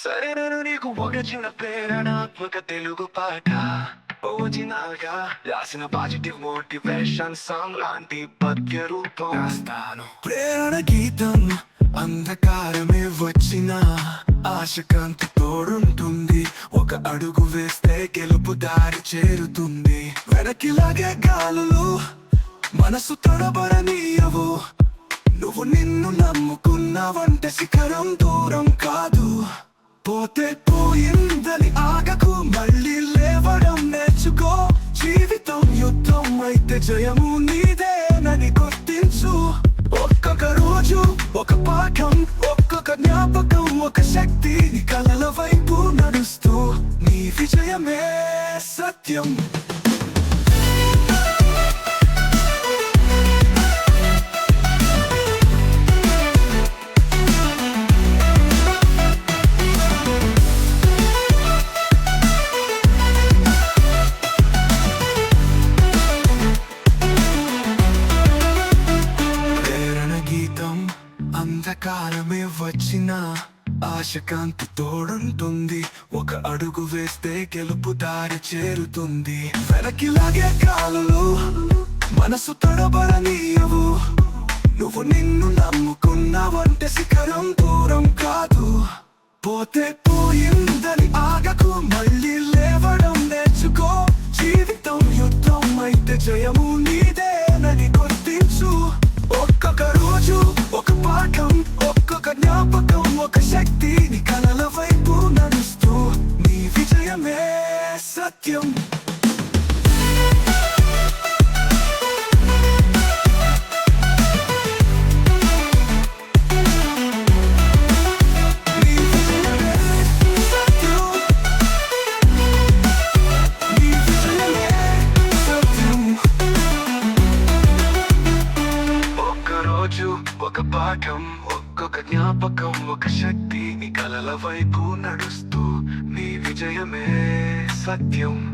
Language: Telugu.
సరేనను నీకు ఒక చిన్న ప్రేరణాత్మక తెలుగు పాట ఒరిజినల్ గా రాసిన పాజిటివ్ మోటివేషన్ సాంగ్ లాంటి పద్య రూపం రాస్తాను. ప్రేరణ గీతం అంధకారమే వచ్చిన ఆశ కాంతి తోడుంటుంది. ఒక అడుగు వేస్తే గెలుపు దారి చేరుతుంది. వెనక్కి లాగే గాలులు మనసు తడబడనీయవు. నువ్వు నిన్ను నమ్ముకున్నావంటే శిఖరం దూరం కాదు. పోతే పోయిందని ఆగకు, మళ్ళీ లేవడం నేర్చుకో. జీవితం యుద్ధం అయితే జయము నీదేనని గుర్తించు. ఒక్కొక్క రోజు ఒక పాఠం, ఒక్కొక్క జ్ఞాపకం, ఒక శక్తి. నీ కలల వైపు నడుస్తూ నీ విజయమే సత్యం. అంధకారమే వచ్చిన ఆశ కాంతి తోడుంటుంది. ఒక అడుగు వేస్తే గెలుపు దారి చేరుతుంది. వెనక్కి లాగే కాలులు మనసు తడబడనీయవు. నువ్వు నిన్ను నమ్ముకున్నావంటే శిఖరం దూరం కాదు. పోతే పోయిందని ఆగకు, మళ్ళీ లేవడం నేర్చుకో. జీవితం యుద్ధం అయితే జయము నీదేనని గుర్తించు. ఒక్కొక్క రోజు ఒక పాఠం, ఒక్కొక్క జ్ఞాపకం, ఒక శక్తి. నీ కలల వైపు నడుస్తూ నీ విజయమే సత్యం. ఒక పాఠం, ఒక్కొక్క జ్ఞాపకం, ఒక శక్తి. నీ కలల వైపు నడుస్తూ నీ విజయమే సత్యం.